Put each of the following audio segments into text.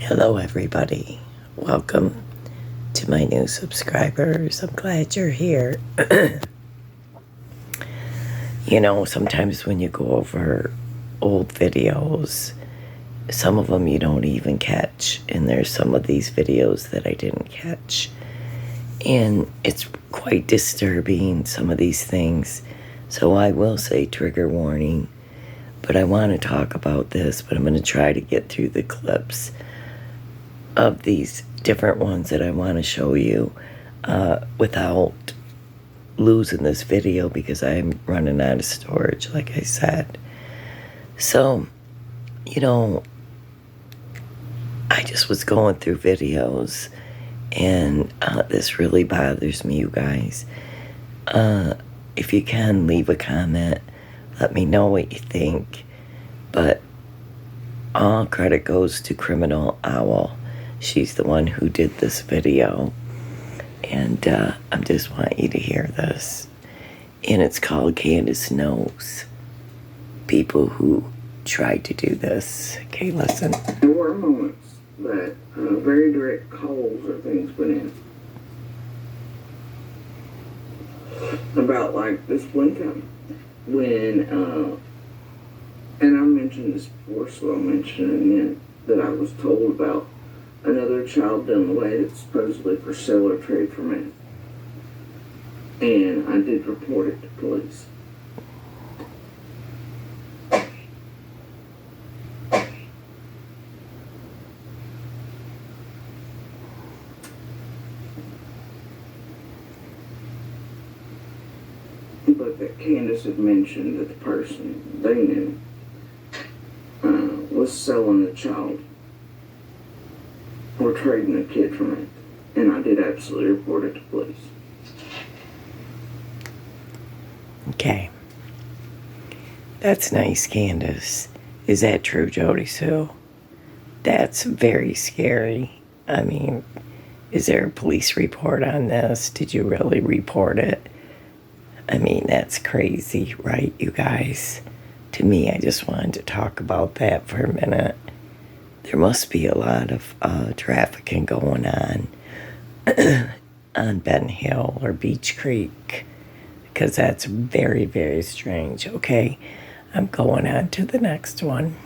Hello, everybody. Welcome to my new subscribers. I'm glad you're here. Sometimes when you go over old videos, some of them you don't even catch. And there's some of these videos that I didn't catch. And it's quite disturbing, some of these things. So I will say trigger warning. But I want to talk about this, but I'm going to try to get through the clips of these different ones that I want to show you without losing this video because I'm running out of storage, like I said. So, I just was going through videos and this really bothers me, you guys. If you can, leave a comment. Let me know what you think. But all credit goes to Criminal Owl. She's the one who did this video. And I just want you to hear this. And it's called Candus Knows People Who Tried to Do This. Okay, listen. There were moments that very direct calls or things went in. About like this one time when, and I mentioned this before, so I'll mention it again, that I was told about another child down the way that's supposedly for sale or trade for men. And I did report it to police. But that Candus had mentioned that the person they knew was selling a child or trading a kid from it. And I did absolutely report it to police. Okay. That's nice, Candus. Is that true, Jody Sue? That's very scary. I mean, is there a police report on this? Did you really report it? I mean, that's crazy, right, you guys? To me, I just wanted to talk about that for a minute. There must be a lot of trafficking going on on Ben Hill or Beach Creek, because that's very, very strange. Okay, I'm going on to the next one.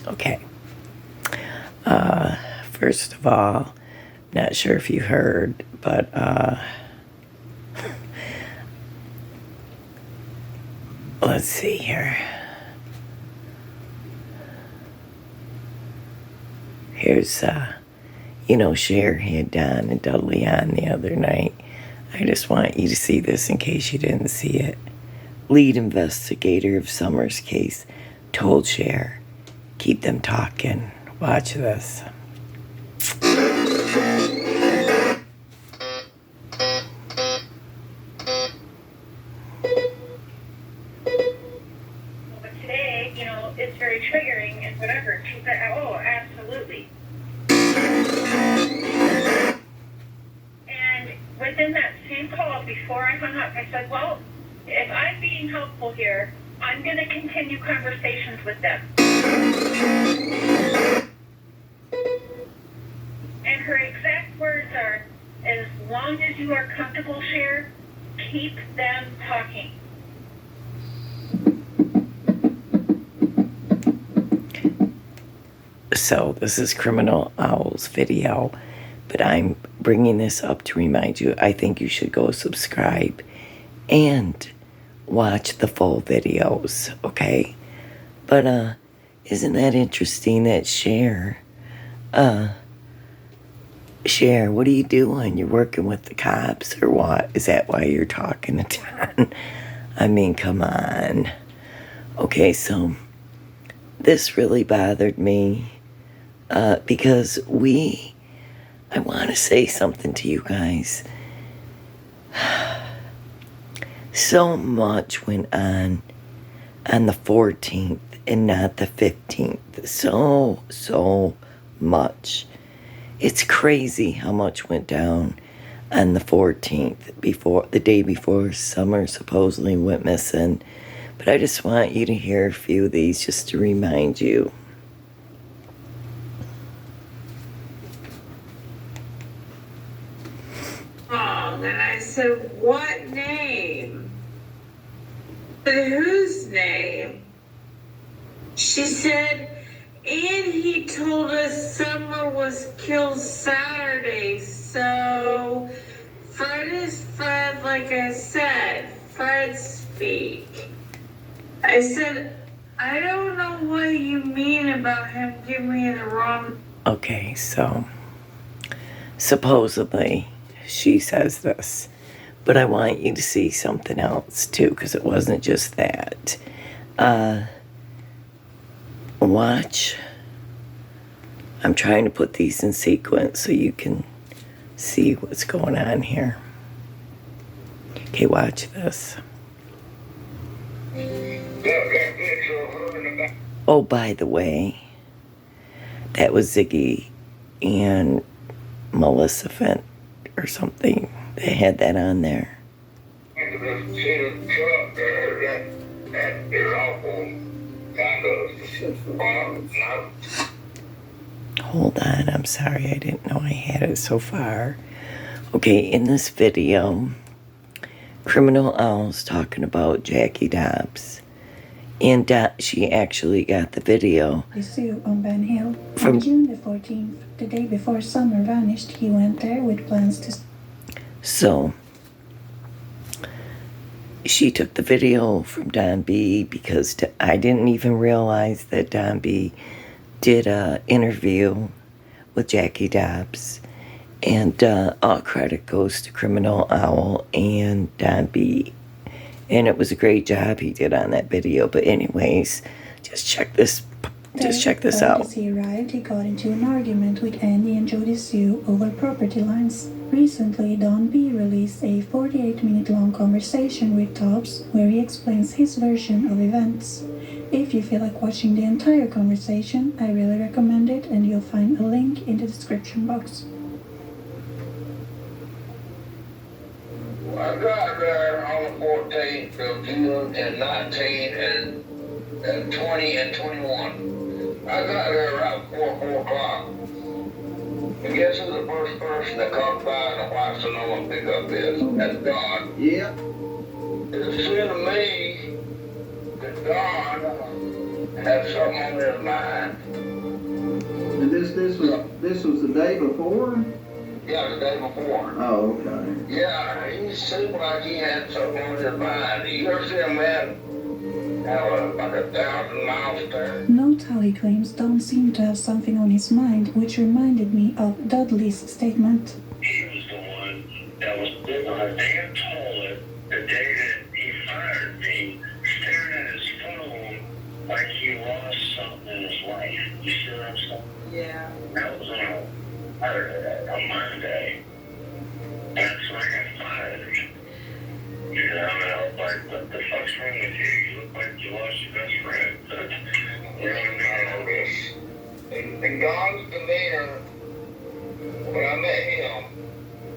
Okay. First of all, not sure if you heard, but let's see here. Here's, Cher had Don and Dudley on the other night. I just want you to see this in case you didn't see it. Lead investigator of Summer's case told Cher, keep them talking. Watch this. Today, it's very triggering and whatever. She said, oh, absolutely. And within that same call, before I hung up, I said, well, if I'm being helpful here, I'm going to continue conversations with them. And her exact words are, as long as you are comfortable, Cher, keep them talking. So this is Criminal Owl's video, but I'm bringing this up to remind you, I think you should go subscribe and watch the full videos, okay? But isn't that interesting that Cher, what are you doing? You're working with the cops or what? Is that why you're talking to Don? I mean, come on. Okay, so this really bothered me because I want to say something to you guys. So much went on the 14th and not the 15th. So much. It's crazy how much went down on the 14th, the day before Summer supposedly went missing. But I just want you to hear a few of these just to remind you. wrong. And I said, what name? I said, whose name? She said, and he told us Summer was killed Saturday. So Fred is Fred, like I said. Fred speak. I said, I don't know what you mean about him giving me the wrong. Okay, so supposedly she says this, but I want you to see something else too, because it wasn't just that. Watch. I'm trying to put these in sequence so you can see what's going on here. Okay, watch this. Oh, by the way, that was Ziggy and Melissa Fent or something. They had that on there. Hold on, I'm sorry, I didn't know I had it so far. Okay, in this video, Criminal Owl's talking about Jackie Dobbs. And she actually got the video. Jody Sue on Ben Hill. On June the 14th, the day before Summer vanished, he went there with plans to... So, she took the video from Don B because I didn't even realize that Don B did an interview with Jackie Dobbs. And all credit goes to Criminal Owl and Don B. And it was a great job he did on that video. But anyways, just check this out. As he arrived, he got into an argument with Andy and Jody Sue over property lines. Recently, Don B released a 48-minute long conversation with Dobbs where he explains his version of events. If you feel like watching the entire conversation, I really recommend it, and you'll find a link in the description box. I got there on the 14th of June and 19 and 20 and 21. I got there around 4 o'clock. And guess who the first person that comes by in a white Sonoma pickup is? That's Don. Yeah. It said to me that Don had something on his mind. And this was the day before? Yeah, the day before. Oh, okay. Yeah, he seemed like he had something on his mind. You ever see a man have like 1,000 miles there? Note how he claims Don seemed to have something on his mind, which reminded me of Dudley's statement. He was the one that was sitting on a damn toilet the day that he fired me, staring at his phone like he lost something in his life. You see what I'm saying? Yeah. That was on a Monday. That's when I got fired. You know, and I was like, what the fuck's wrong with you? You look like you lost your best friend. You know what I mean? And Don's demeanor, when I met him,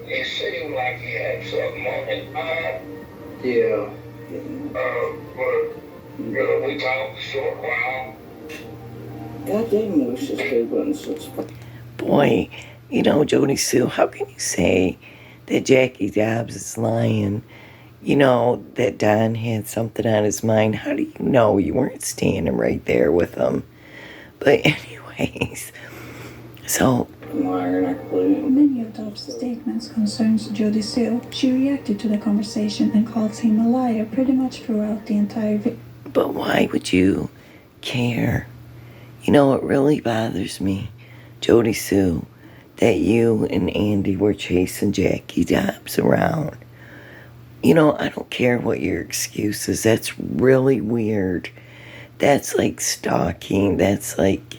it seemed like he had something on his mind. Yeah. But, you know, we talked a short while. God damn, wish this dude wasn't such Boy, you know, Jody Sue, how can you say that Jackie Dobbs is lying? You know, that Don had something on his mind. How do you know? You weren't standing right there with him. But anyways, so... Many of Dobbs' statements concerns Jody Sue. She reacted to the conversation and calls him a liar pretty much throughout the entire video. But why would you care? You know, it really bothers me, Jody Sue, that you and Andy were chasing Jackie Dobbs around. You know, I don't care what your excuse is. That's really weird. That's like stalking. That's like,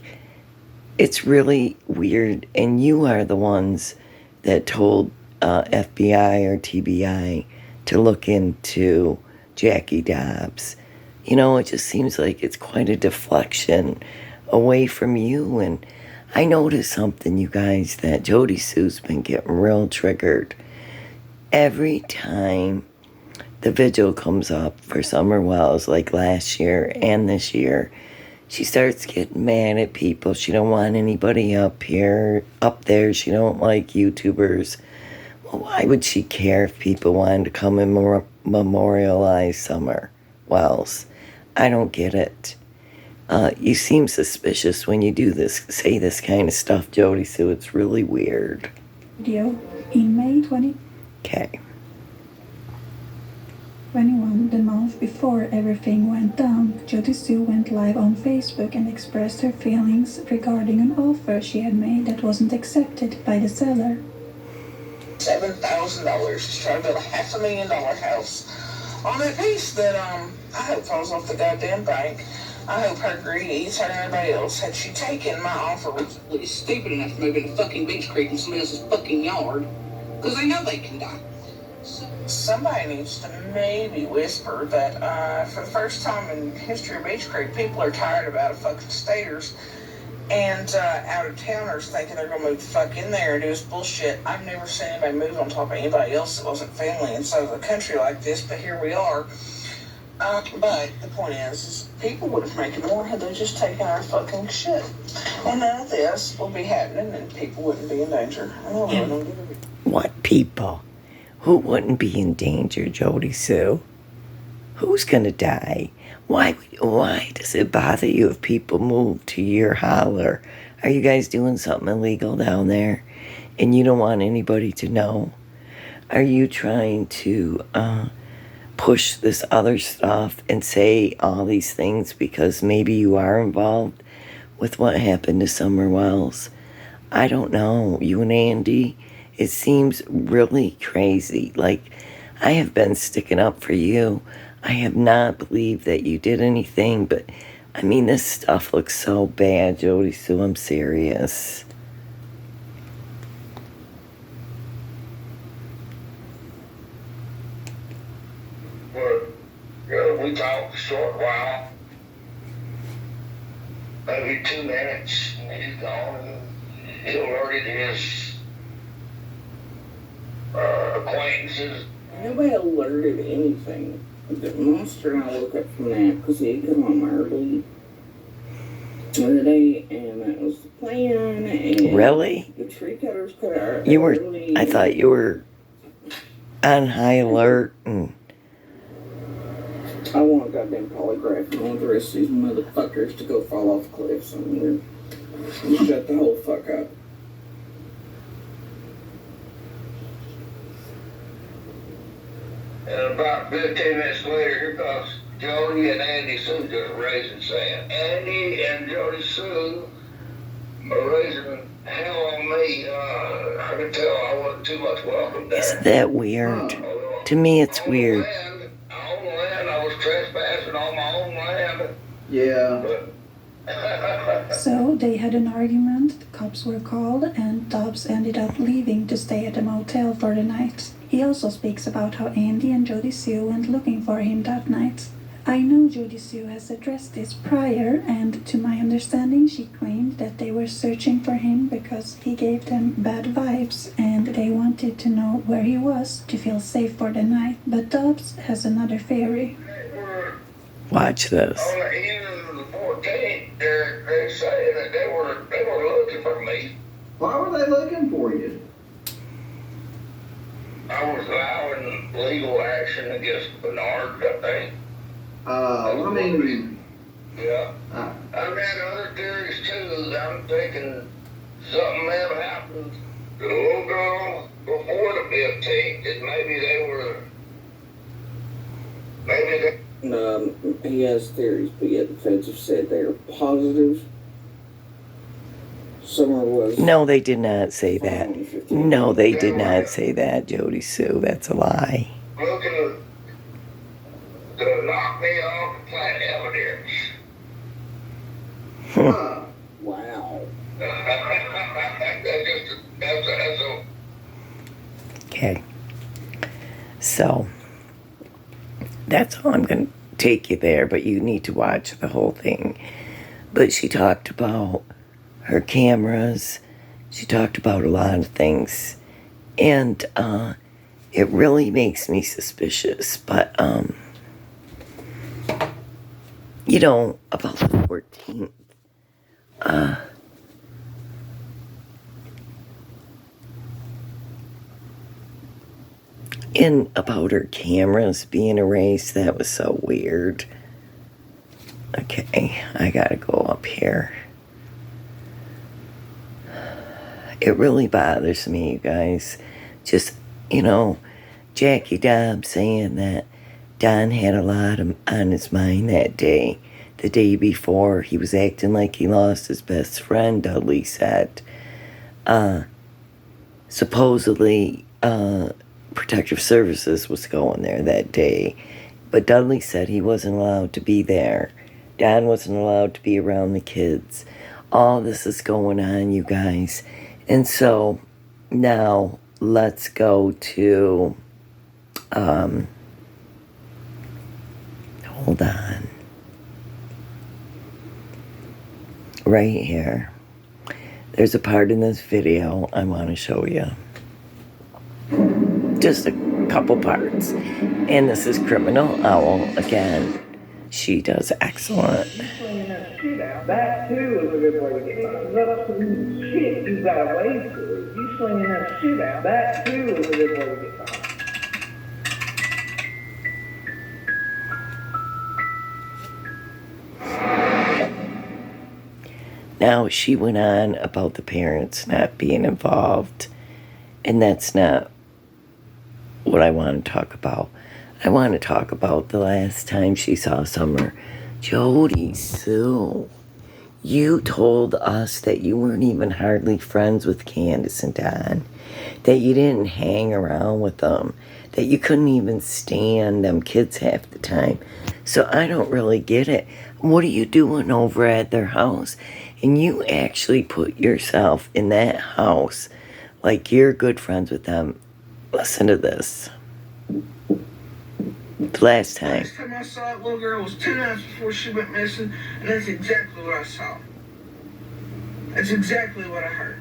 it's really weird. And you are the ones that told FBI or TBI to look into Jackie Dobbs. You know, it just seems like it's quite a deflection away from you. And I noticed something, you guys, that Jody Sue's been getting real triggered. Every time the vigil comes up for Summer Wells, like last year and this year, she starts getting mad at people. She don't want anybody up there. She don't like YouTubers. Well, why would she care if people wanted to come and memorialize Summer Wells? I don't get it. You seem suspicious when you do this, say this kind of stuff, Jody Sue. It's really weird. Video in May 'Kay. 2021, the month before everything went down, Jody Sue went live on Facebook and expressed her feelings regarding an offer she had made that wasn't accepted by the seller. $7,000. She's trying to build a $500,000 house on a piece that I hope falls off the goddamn bank. I hope her greed eats her and everybody else. Had she taken my offer, was at least stupid enough to move in a fucking beach creek in somebody else's fucking yard, because they know they can die. Somebody needs to maybe whisper that for the first time in history of Beach Creek, people are tired of out-of-fucking staters and out-of-towners thinking they're going to move the fuck in there and do this bullshit. I've never seen anybody move on top of anybody else that wasn't family inside of a country like this, but here we are. But the point is people would have made more had they just taken our fucking shit. And none of this would be happening and people wouldn't be in danger. I know we don't give a What people? Who wouldn't be in danger, Jody Sue? Who's gonna die? Why does it bother you if people move to your holler? Are you guys doing something illegal down there and you don't want anybody to know? Are you trying to push this other stuff and say all these things because maybe you are involved with what happened to Summer Wells? I don't know. You and Andy, it seems really crazy. Like, I have been sticking up for you. I have not believed that you did anything, but I mean, this stuff looks so bad, Jody Sue. I'm serious. We talked a short while, maybe 2 minutes, and he's gone. He alerted his acquaintances. Nobody alerted anything. The monster and I woke up from that because he had come home early today, and that was the plan. And Really? the tree cutters cut out. You were, I thought you were on high alert and... I want a goddamn polygraph. I want the rest of these motherfuckers to go fall off cliffs somewhere. And shut the whole fuck up. And about 15 minutes later, here comes Jody and Andy Sue just raising sand. Andy and Jody Sue are raising hell on me. I could tell I wasn't too much welcome there. Isn't that weird? To me, it's weird. On the land, I was trespassing on my own land. Yeah. So they had an argument, the cops were called, and Dobbs ended up leaving to stay at a motel for the night. He also speaks about how Andy and Jody Sue went looking for him that night. I know Jody Sue has addressed this prior, and to my understanding she claimed that they were searching for him because he gave them bad vibes and they wanted to know where he was to feel safe for the night. But Dobbs has another theory. Watch this. On the evening of the 14th, they say that they were looking for me. Why were they looking for you? I was allowing legal action against Bernard, I think. I mean... Yeah. I've had other theories too. I'm thinking something may have happened to the little girl before the 15th, and maybe they... he has theories, but yet the feds have said they are positive. Summer was... No, they did not say that. No, they did not say that, Jody Sue. That's a lie. looking to knock me off and plant evidence. Wow. That's a Okay. So, that's all I'm going to take you there, but you need to watch the whole thing. But she talked about her cameras. She talked about a lot of things. And it really makes me suspicious. But, you know, about the 14th, And about her cameras being erased, that was so weird. Okay, I gotta go up here. It really bothers me, you guys. Just, Jackie Dobbs saying that Don had a lot on his mind that day. The day before, he was acting like he lost his best friend, Dudley said. Supposedly, Protective Services was going there that day. But Dudley said he wasn't allowed to be there. Don wasn't allowed to be around the kids. All this is going on, you guys. And so, now, let's go to, hold on. Right here. There's a part in this video I want to show you. Just a couple parts. And this is Criminal Owl again. She does excellent. That too is a good way to get started. Let up some shit you got away to. You slinging that shit out. That too is a good way to get started. Now, she went on about the parents not being involved, and that's not what I want to talk about. I want to talk about the last time she saw Summer. Jody Sue, you told us that you weren't even hardly friends with Candus and Don, that you didn't hang around with them, that you couldn't even stand them kids half the time. So I don't really get it. What are you doing over at their house? And you actually put yourself in that house like you're good friends with them. Listen to this. The last time. Last time I saw that little girl was 2 nights before she went missing, and that's exactly what I saw. That's exactly what I heard.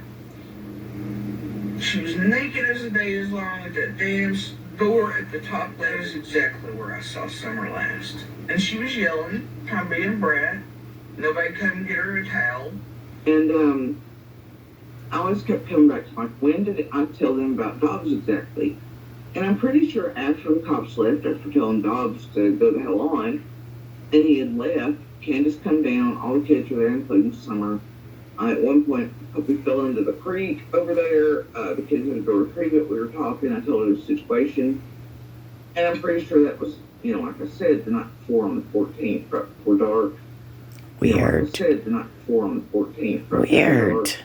She was naked as the day is long at that damn door at the top. That is exactly where I saw Summer last. And she was yelling, kind of being a brat. Nobody come get her a towel. And I always kept coming back to when did I tell them about Dobbs exactly? And I'm pretty sure after the cops left, after telling Dobbs to go the hell on, and he had left, Candus come down, all the kids were there, including Summer. At one point, Puppy fell into the creek over there. The kids had to go retrieve it. We were talking. I told her the situation. And I'm pretty sure that was, like I said, the night before on the 14th, right before dark. Weird. Like I said, the night before on the 14th, right Weird. before dark.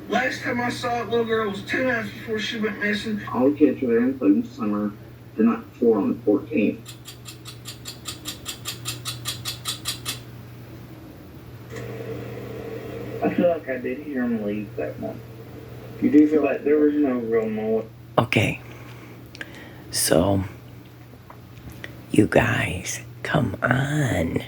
Last time I saw that little girl was 2 nights before she went missing. All the kids were there, including Summer, the night before on the 14th. I feel like I did hear him leave that month. You do feel like there was no real noise. Okay. So, you guys, come on.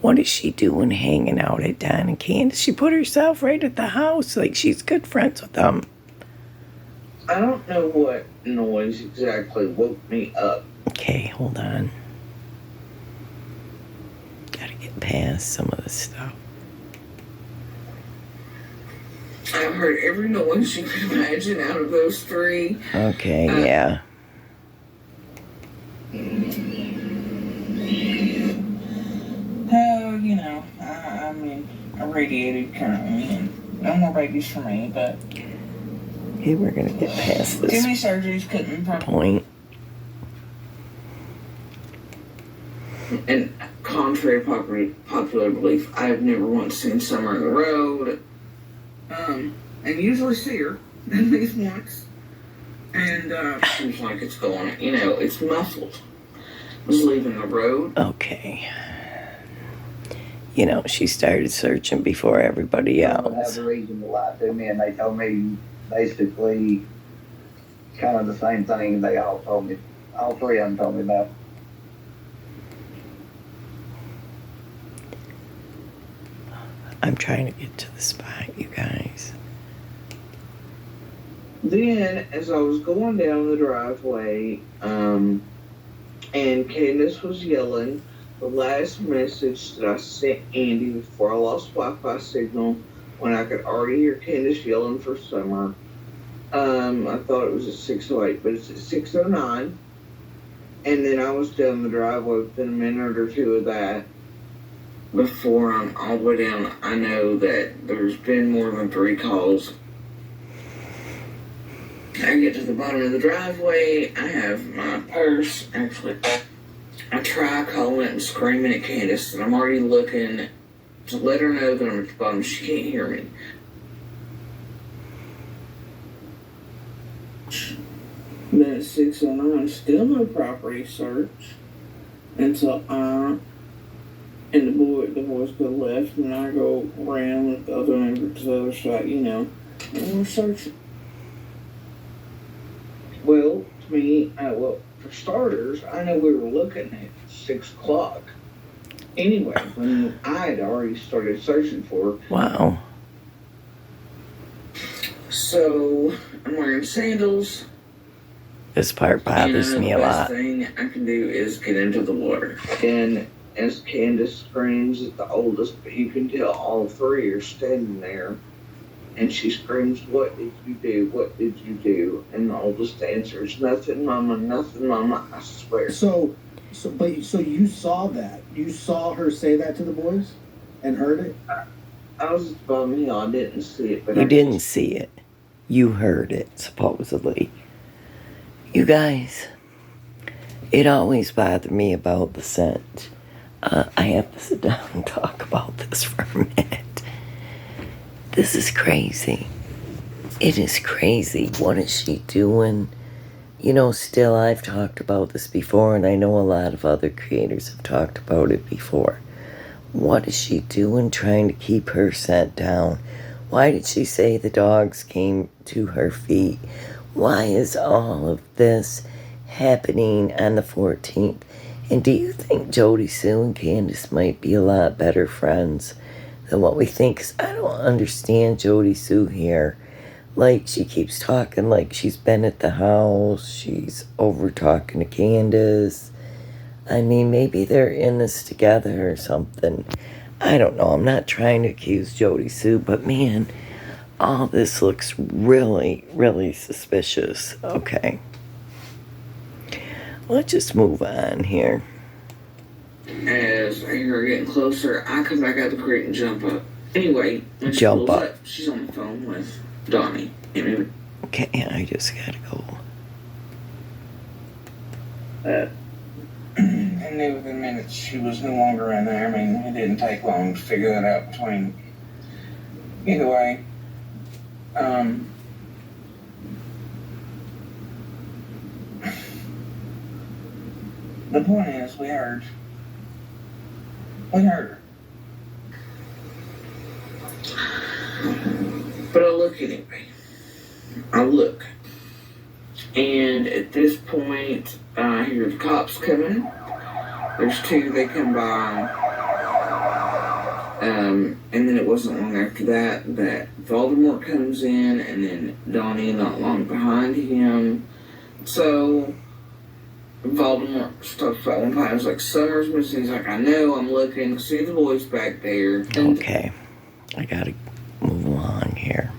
What is she doing hanging out at Don and Candus? She put herself right at the house like she's good friends with them. I don't know what noise exactly woke me up. Okay, hold on. Gotta get past some of this stuff. I heard every noise you could imagine out of those three. Okay, yeah. I mean, irradiated currently, and no more babies for me, but Okay, we're gonna get past too this many surgeries couldn't probably. point. And contrary to popular belief, I have never once seen Summer on the road. And usually see her at least once. And seems like it's going, it's muffled. Was leaving the road. Okay. She started searching before everybody I have else. a reason to lie to me, and they told me basically kind of the same thing they all told me. All three of them told me about. I'm trying to get to the spot, you guys. Then, as I was going down the driveway, and Candus was yelling, the last message that I sent Andy before I lost Wi-Fi signal, when I could already hear Candus yelling for Summer, I thought it was at 608, but it's at 609. And then I was down the driveway within a minute or two of that. Before I'm all the way down, I know that there's been more than 3 calls. I get to the bottom of the driveway, I have my purse. Actually, I try calling and screaming at Candus, and I'm already looking to let her know that I'm at the bottom. She can't hear me. Then at 609, still no property search until I and the boys go left, and I go around with the other neighbor to the other side, and we're searching. Well, to me, for starters, I know we were looking at 6 o'clock. Anyway, when I had already started searching for her. Wow. So, I'm wearing sandals. This part bothers me a lot. The best thing I can do is get into the water. And as Candus screams at the oldest, but you can tell all 3 are standing there. And she screams, "What did you do? What did you do?" And the oldest answers, "Nothing, Mama, nothing, Mama, I swear." So you saw that? You saw her say that to the boys and heard it? I was bummed, I didn't see it. But You didn't see it. You heard it, supposedly. You guys, it always bothered me about the scent. I have to sit down and talk about this for a minute. This is crazy. It is crazy. What is she doing? Still, I've talked about this before, and I know a lot of other creators have talked about it before. What is she doing trying to keep her scent down? Why did she say the dogs came to her feet? Why is all of this happening on the 14th? And do you think Jody Sue and Candus might be a lot better friends than what we think? 'Cause I don't understand Jody Sue here. Like, she keeps talking like she's been at the house. She's over talking to Candus. I mean, maybe they're in this together or something. I don't know. I'm not trying to accuse Jody Sue, but man, all this looks really, really suspicious. Okay. Let's just move on here. As I hear her getting closer, I come back out the creek and jump up. Anyway, when she Jump pulls up. She's on the phone with Donnie. Okay, I just gotta go. I knew within minutes she was no longer in there. I mean, it didn't take long to figure that out between. Either way, the point is, we heard her. But I look anyway. I look. And at this point, I hear the cops coming. There's 2, they come by. And then it wasn't long after that Voldemort comes in, and then Donnie not long behind him. So Voldemort starts falling behind. He's like, "Summer's missing." He's like, "I know, I'm looking. See the boys back there." And Okay. I gotta move along here.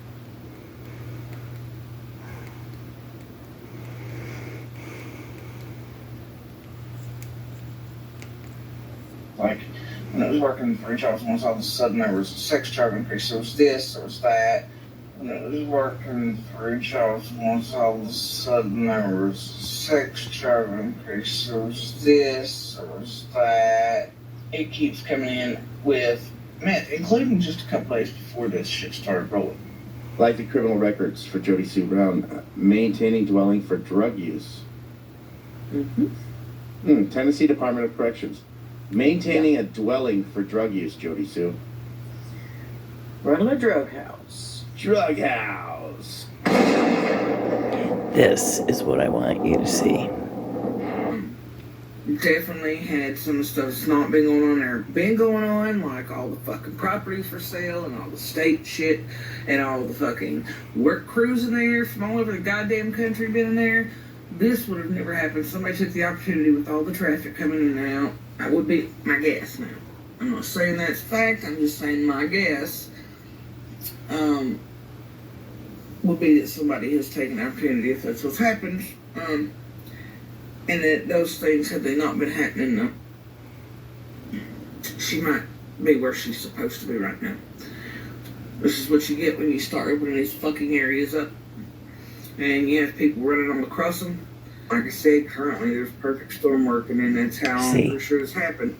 Like, when it was working for each office, once all of a sudden there was a sex charge increase. There was this, there was that. When it was working for each office, once all of a sudden there was a sex charge increase. There was this, there was that. It keeps coming in with meth, including just a couple days before this shit started rolling. Like the criminal records for Jody Sue Brown, maintaining dwelling for drug use. Tennessee Department of Corrections. Maintaining a dwelling for drug use, Jody Sue. running a drug house. Drug house. This is what I want you to see. Definitely had some stuff that's not been going on there. Been going on, like all the fucking properties for sale and all the state shit and all the fucking work crews in there from all over the goddamn country been in there. This would have never happened. Somebody took the opportunity with all the traffic coming in and out. That would be my guess now. I'm not saying that's fact, I'm just saying my guess. would be that somebody has taken opportunity, if that's what's happened, and that those things, had they not been happening, she might be where she's supposed to be right now. This is what you get when you start opening these fucking areas up, and you have people running on the crossing. Like I said, currently there's perfect storm working, and that's how I'm pretty sure this happened.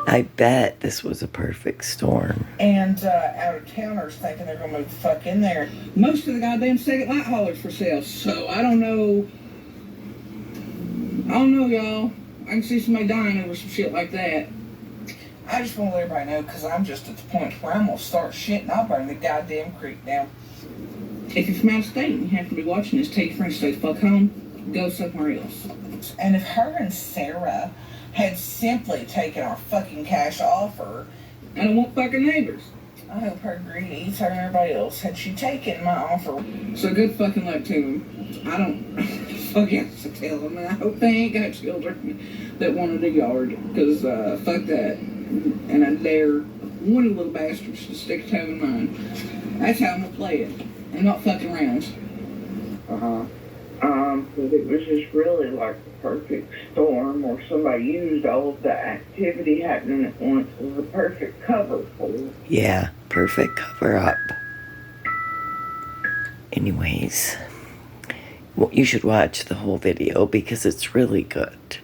I bet this was a perfect storm. And out of towners thinking they're gonna move the fuck in there. Most of the goddamn second light haulers for sale. So I don't know, y'all. I can see somebody dying over some shit like that. I just want to let everybody know, because I'm just at the point where I'm gonna start shit and I'll burn the goddamn creek down. If you're from out of state and you have to be watching this, tell your friends to stay the fuck home, go somewhere else. And if her and Sarah had simply taken our fucking cash offer, I don't want fucking neighbors. I hope her greedy eats her and everybody else, had she taken my offer. So good fucking luck to them. I don't fuck else to tell them. I hope they ain't got children that wanted a yard, because fuck that. And I dare one of the little bastards to stick a toe in mine. That's how I'm gonna play it. I'm not fucking around. But it was just really like the perfect storm, or somebody used all of the activity happening at once as a perfect cover for it. Yeah, perfect cover up. Anyways, well, you should watch the whole video because it's really good.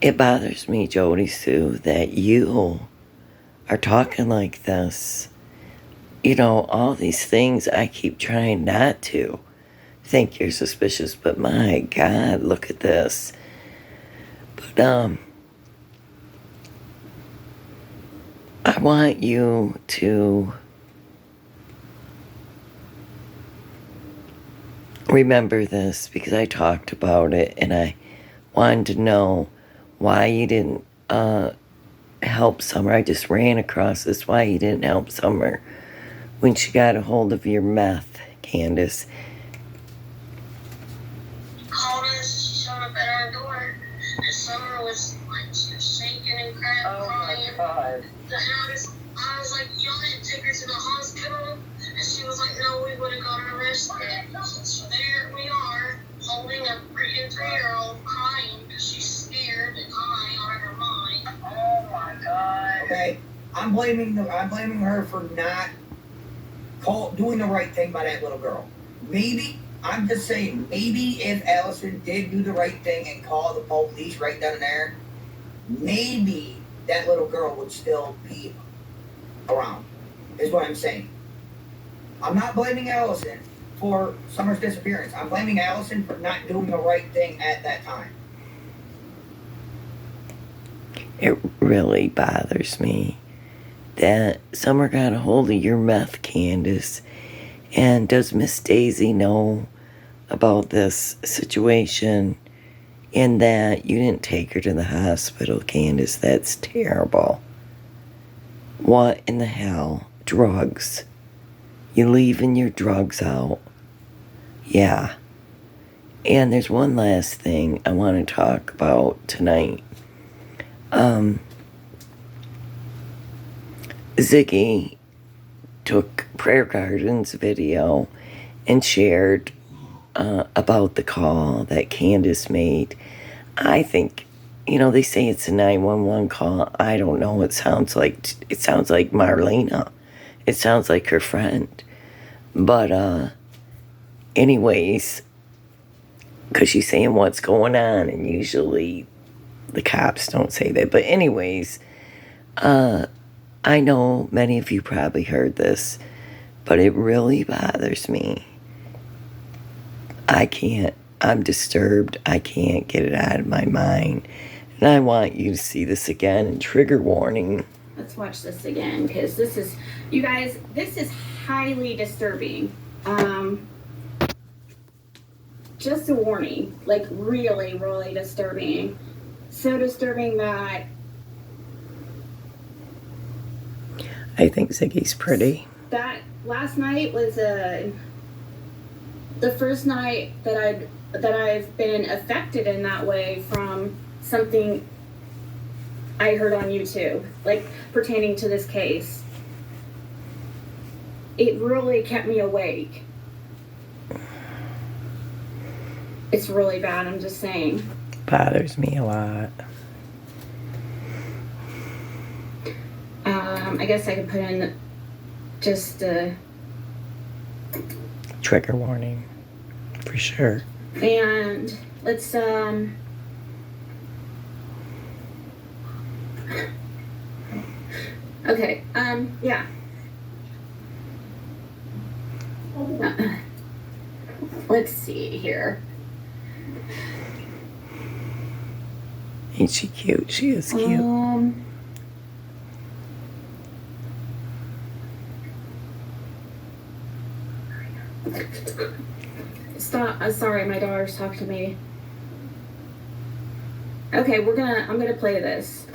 It bothers me, Jody Sue, that you are talking like this. You know, all these things I keep trying not to think you're suspicious, but my God, look at this. But, I want you to remember this, because I talked about it and I wanted to know why you didn't help Summer. I just ran across this, why you didn't help Summer when she got a hold of your meth, Candus. Called us, she showed up at our door, and Summer was like shaking and crying. Oh my God. I was like, y'all didn't take her to the hospital? And she was like, no, we would have got her arrested. So there we are, holding a freaking 3-year-old crying because she's scared and high on her mind. Oh my God. Okay, I'm blaming her for not doing the right thing by that little girl. Maybe, I'm just saying, maybe if Allison did do the right thing and call the police right down there, maybe that little girl would still be around, is what I'm saying. I'm not blaming Allison for Summer's disappearance. I'm blaming Allison for not doing the right thing at that time. It really bothers me that Summer got a hold of your meth, Candus. And does Miss Daisy know about this situation, and that you didn't take her to the hospital, Candus? That's terrible. What in the hell? Drugs. You leaving your drugs out. Yeah. And there's one last thing I want to talk about tonight. Ziggy took Prayer Garden's video and shared about the call that Candus made. I think, they say it's a 911 call. I don't know. It sounds like Marlena. It sounds like her friend. But anyways, because she's saying what's going on, and usually the cops don't say that. But anyways, I know many of you probably heard this, but it really bothers me. I'm disturbed. I can't get it out of my mind. And I want you to see this again, and trigger warning. Let's watch this again, because this is, you guys, this is highly disturbing. Just a warning, like really, really disturbing. So disturbing that I think Ziggy's pretty. that last night was the first night that I've been affected in that way from something I heard on YouTube, like pertaining to this case. it really kept me awake. It's really bad, I'm just saying. Bothers me a lot. I guess I could put in just Trigger warning. For sure. and let's okay, yeah. Let's see here. Ain't she cute? She is cute. Stop. Sorry, my daughter's talking to me. Okay, I'm gonna play this.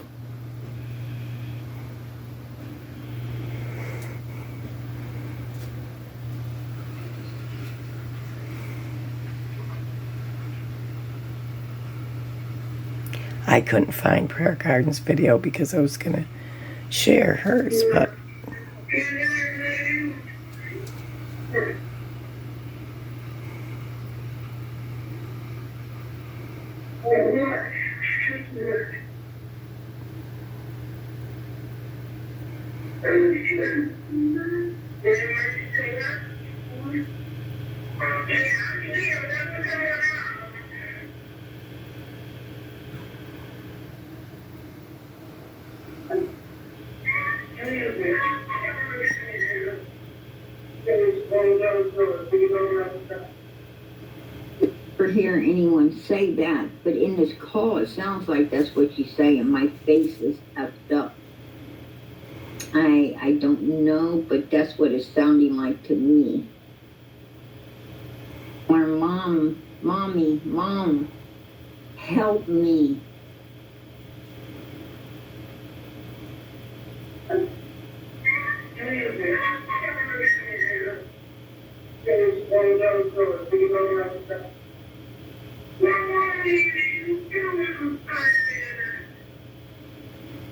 I couldn't find Prayer Garden's video because I was gonna share hers, but For hearing anyone say that, but in this call, it sounds like that's what you say, and my face is effed up. I don't know, but that's what it's sounding like to me. Or mom, help me.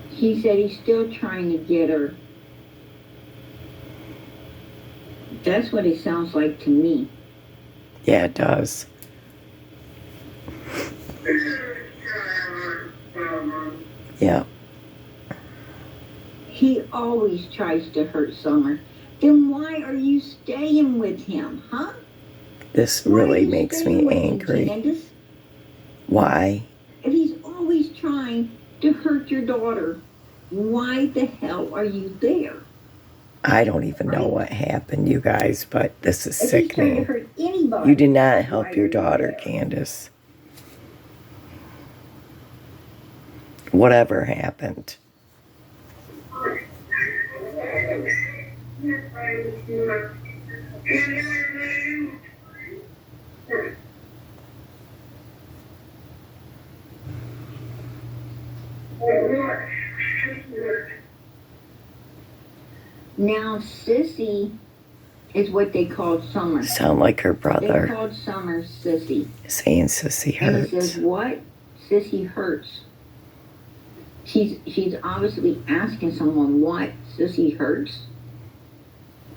He said he's still trying to get her. That's what it sounds like to me. yeah, it does. Yeah. He always tries to hurt Summer. Then why are you staying with him, huh? This really makes me angry. Candus? Why? If he's always trying to hurt your daughter, why the hell are you there? I don't even know what happened, you guys, but this is If he's trying to sickening. hurt anybody, You did not help your daughter, Candus. Whatever happened. Now, Sissy is what they called Summer. Sound like her They brother. called Summer Sissy. Saying Sissy And he hurts. says, what? Sissy hurts. She's obviously asking someone what Sissy hurts.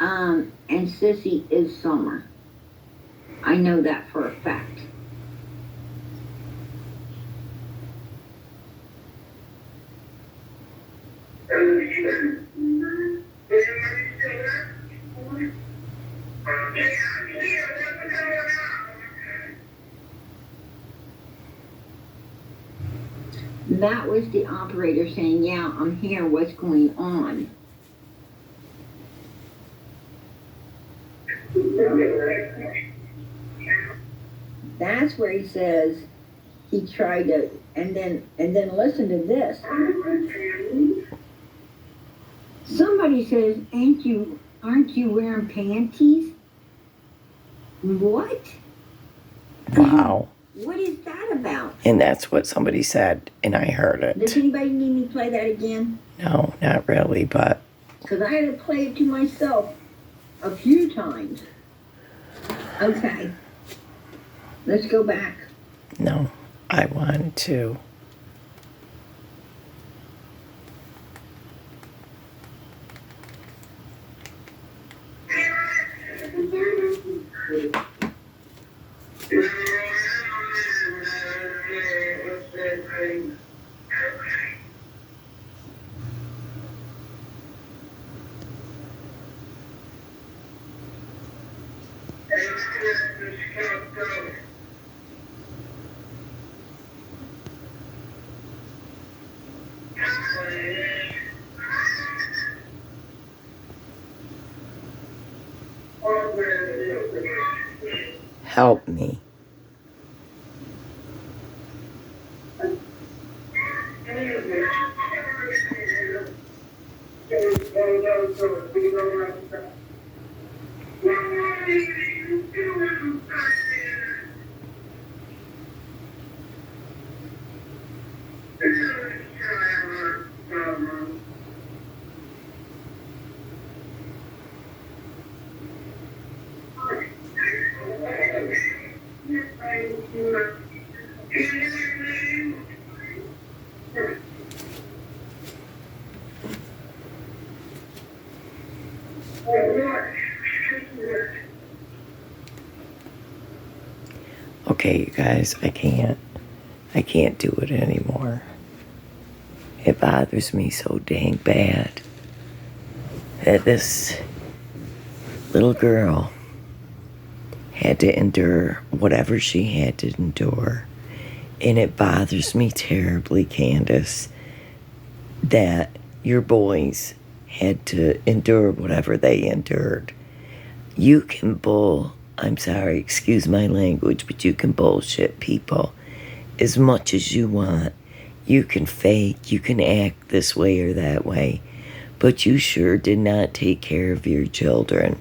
And Sissy is Summer. I know that for a fact. That was the operator saying, yeah, I'm here, what's going on? That's where he says he tried to, and then listen to this. Somebody says, aren't you wearing panties? What? Wow. What is that about? And that's what somebody said, and I heard Does it. anybody need me to play that again? No, not really, but Because I had to play it to myself a few times. Okay. Let's go back. no, I wanted to. Help me. Okay, you guys, I can't do it anymore. It bothers me so dang bad that this little girl had to endure whatever she had to endure. And it bothers me terribly, Candus, that your boys had to endure whatever they endured. You can I'm sorry, excuse my language, but you can bullshit people as much as you want. You can fake, you can act this way or that way, but you sure did not take care of your children.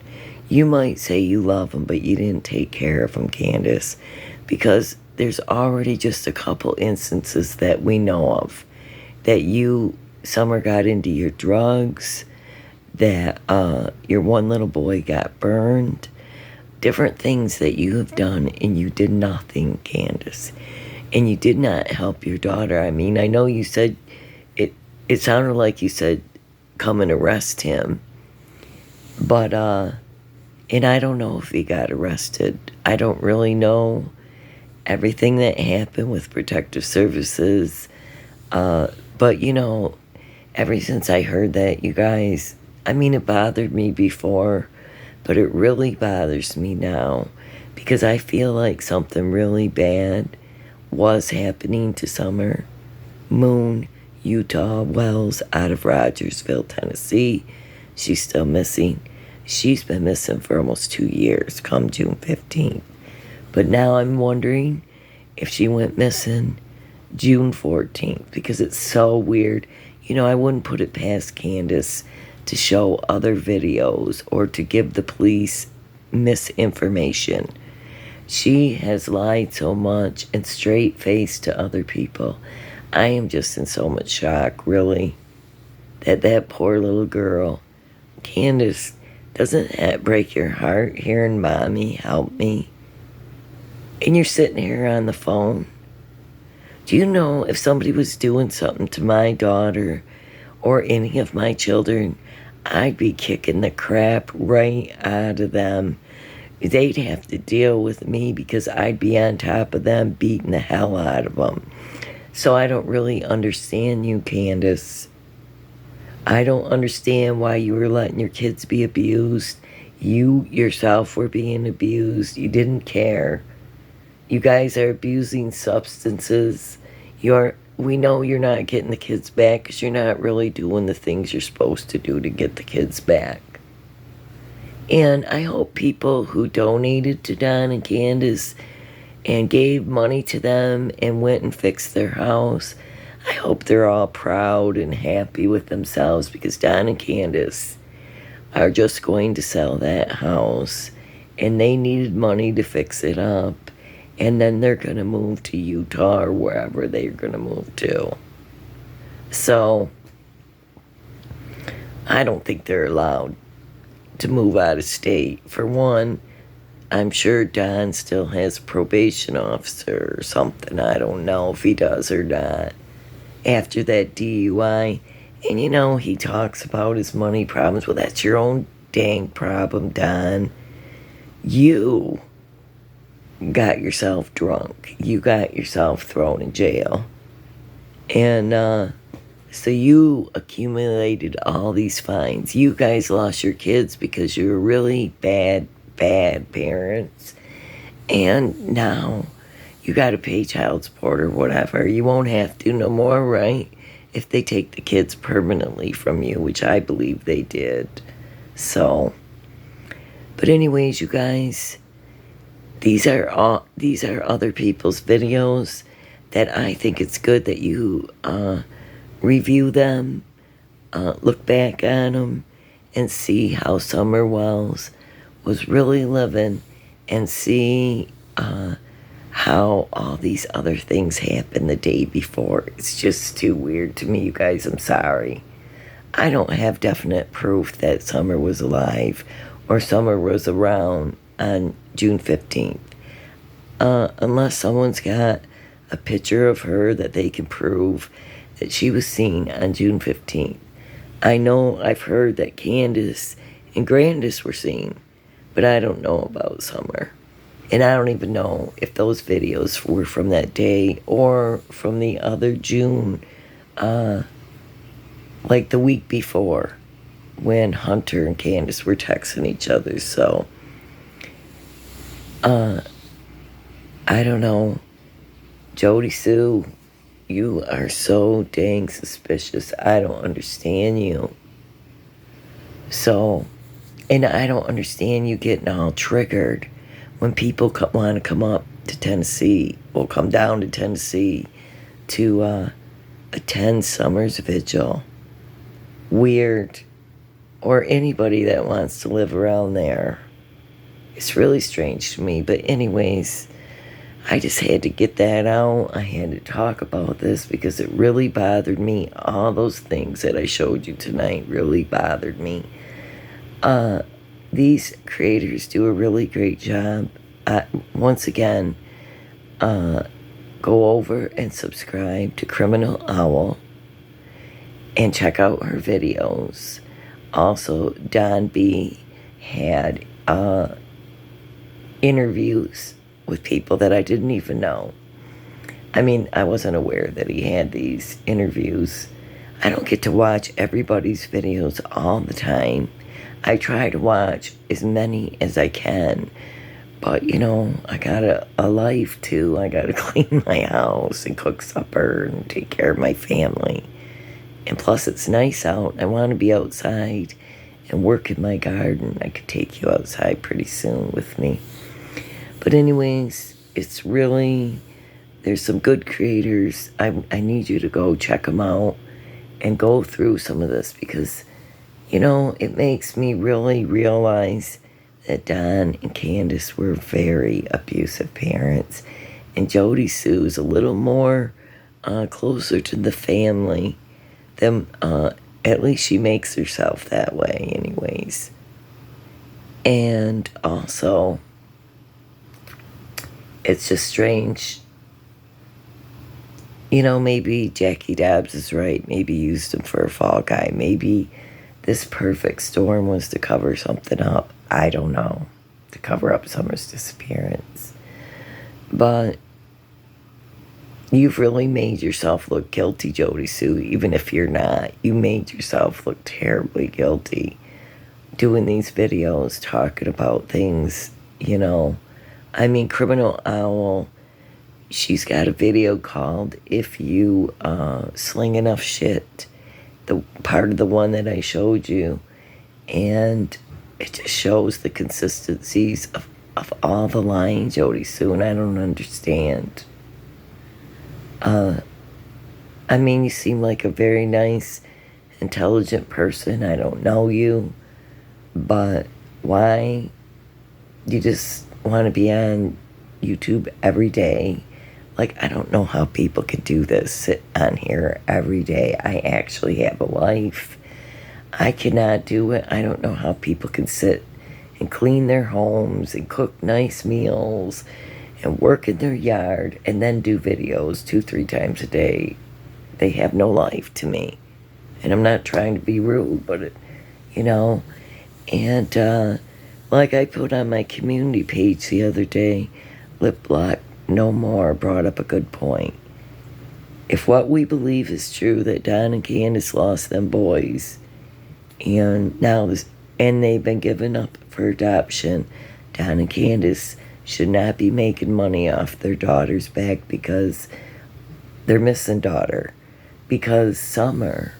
You might say you love them, but you didn't take care of them, Candus, because there's already just a couple instances that we know of that Summer got into your drugs, that your one little boy got burned, different things that you have done, and you did nothing, Candus. And you did not help your daughter. I mean, I know you said, it sounded like you said, come and arrest him. But, and I don't know if he got arrested. I don't really know everything that happened with protective services. But, ever since I heard that, you guys, I mean, it bothered me before, but it really bothers me now because I feel like something really bad was happening to Summer Moon Utah Wells out of Rogersville, Tennessee. She's still missing. She's been missing for almost 2 years, come June 15th. But now I'm wondering if she went missing June 14th because it's so weird. I wouldn't put it past Candus to show other videos or to give the police misinformation. She has lied so much and straight-faced to other people. I am just in so much shock, really, that poor little girl. Candus, doesn't that break your heart hearing Mommy help me? And you're sitting here on the phone. Do you know if somebody was doing something to my daughter or any of my children, I'd be kicking the crap right out of them. They'd have to deal with me because I'd be on top of them, beating the hell out of them. So I don't really understand you, Candus. I don't understand why you were letting your kids be abused. You yourself were being abused. You didn't care. You guys are abusing substances. We know you're not getting the kids back because you're not really doing the things you're supposed to do to get the kids back. And I hope people who donated to Don and Candus and gave money to them and went and fixed their house, I hope they're all proud and happy with themselves because Don and Candus are just going to sell that house and they needed money to fix it up. And then they're going to move to Utah or wherever they're going to move to. So, I don't think they're allowed to move out of state. For one, I'm sure Don still has a probation officer or something. I don't know if he does or not. After that DUI. And he talks about his money problems. Well, that's your own dang problem, Don. You got yourself drunk. You got yourself thrown in jail. And so you accumulated all these fines. You guys lost your kids because you were really bad bad parents. And now you gotta pay child support or whatever. You won't have to no more, right? If they take the kids permanently from you, which I believe they did. So, but anyways, you guys, these are other people's videos that I think it's good that you review them, look back on them, and see how Summer Wells was really living, and see how all these other things happened the day before. It's just too weird to me, you guys. I'm sorry. I don't have definite proof that Summer was alive or Summer was around on June 15th. Unless someone's got a picture of her that they can prove that she was seen on June 15th. I know I've heard that Candus and Grandis were seen, but I don't know about Summer. And I don't even know if those videos were from that day or from the other June, like the week before, when Hunter and Candus were texting each other. So, I don't know. Jody Sue, you are so dang suspicious. I don't understand you. So, and I don't understand you getting all triggered when people want to come up to Tennessee or come down to Tennessee to attend Summer's vigil. Weird. Or anybody that wants to live around there. It's really strange to me. But anyways, I just had to get that out. I had to talk about this because it really bothered me. All those things that I showed you tonight really bothered me. These creators do a really great job. Once again, go over and subscribe to Criminal Owl and check out her videos. Also, Don B had interviews with people that I didn't even know. I mean, I wasn't aware that he had these interviews. I don't get to watch everybody's videos all the time. I try to watch as many as I can. But, you know, I got a life, too. I got to clean my house and cook supper and take care of my family. And plus, it's nice out. I want to be outside and work in my garden. I could take you outside pretty soon with me. But anyways, it's really, there's some good creators. I need you to go check them out and go through some of this because, you know, it makes me really realize that Don and Candus were very abusive parents. And Jody Sue is a little more closer to the family than, at least she makes herself that way anyways. And also, it's just strange. You know, maybe Jackie Dobbs is right. Maybe used him for a fall guy. Maybe this perfect storm was to cover something up. I don't know. To cover up Summer's disappearance. But you've really made yourself look guilty, Jody Sue. Even if you're not. You made yourself look terribly guilty. Doing these videos, talking about things, you know. I mean, Criminal Owl, she's got a video called If You Sling Enough Shit. The part of the one that I showed you. And it just shows the consistencies of all the lying, Jody Sue, and I don't understand. I mean, you seem like a very nice, intelligent person. I don't know you, but why you just want to be on YouTube every day? Like, I don't know how people can do this, sit on here every day. I actually have a life. I cannot do it. I don't know how people can sit and clean their homes and cook nice meals and work in their yard and then do videos 2-3 times a day. They have no life to me. And I'm not trying to be rude, but, you know. And like I put on my community page the other day, Lip Block No More brought up a good point. If what we believe is true, that Don and Candus lost them boys, and now and they've been given up for adoption, Don and Candus should not be making money off their daughter's back because they're missing daughter. Because Summer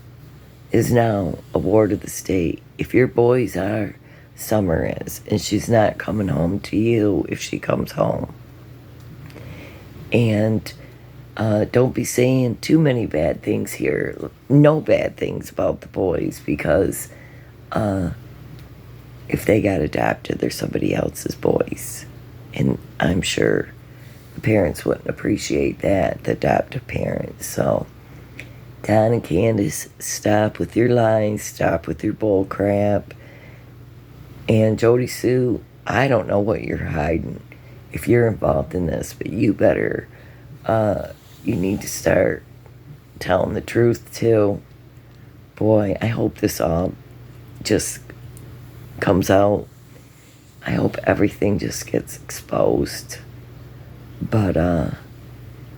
is now a ward of the state. If your boys are, Summer is. And she's not coming home to you if she comes home. And don't be saying too many bad things here. No bad things about the boys because if they got adopted, they're somebody else's boys. And I'm sure the parents wouldn't appreciate that, the adoptive parents. So, Don and Candus, stop with your lies, stop with your bull crap. And Jody Sue, I don't know what you're hiding if you're involved in this, but you better, you need to start telling the truth too. Boy, I hope this all just comes out. I hope everything just gets exposed. But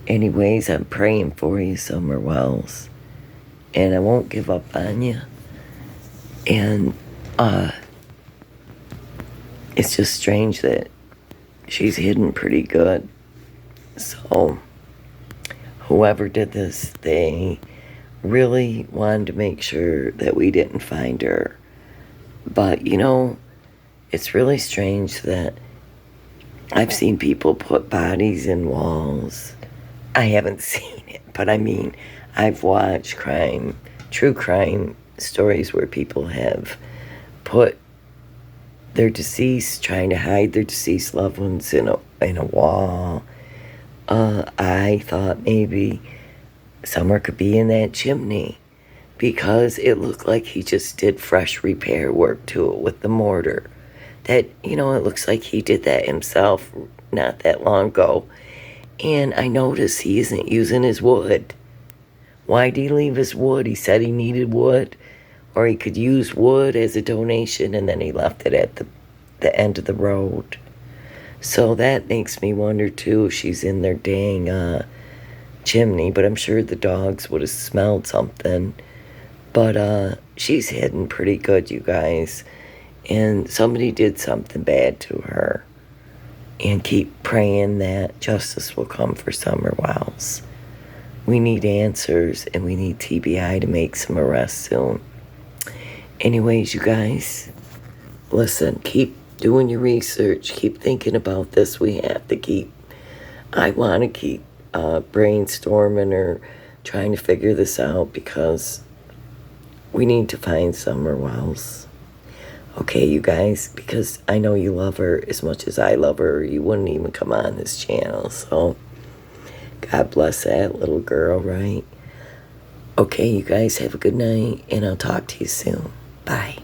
anyways, I'm praying for you, Summer Wells. And I won't give up on you. And it's just strange that she's hidden pretty good. So whoever did this, they really wanted to make sure that we didn't find her. But, you know, it's really strange that I've seen people put bodies in walls. I haven't seen it, but I mean, I've watched true crime stories where people have put their deceased, trying to hide their deceased loved ones in a wall. I thought maybe Summer could be in that chimney because it looked like he just did fresh repair work to it with the mortar. That, you know, it looks like he did that himself not that long ago. And I noticed he isn't using his wood. Why'd he leave his wood? He said he needed wood, or he could use wood as a donation, and then he left it at the end of the road. So that makes me wonder, too, if she's in their dang chimney. But I'm sure the dogs would have smelled something. But she's hidden pretty good, you guys. And somebody did something bad to her. And keep praying that justice will come for Summer Wells. We need answers, and we need TBI to make some arrests soon. Anyways, you guys, listen, keep doing your research. Keep thinking about this. I want to keep brainstorming or trying to figure this out because we need to find Summer Wells. Okay, you guys, because I know you love her as much as I love her. You wouldn't even come on this channel. So, God bless that little girl, right? Okay, you guys have a good night, and I'll talk to you soon. Bye.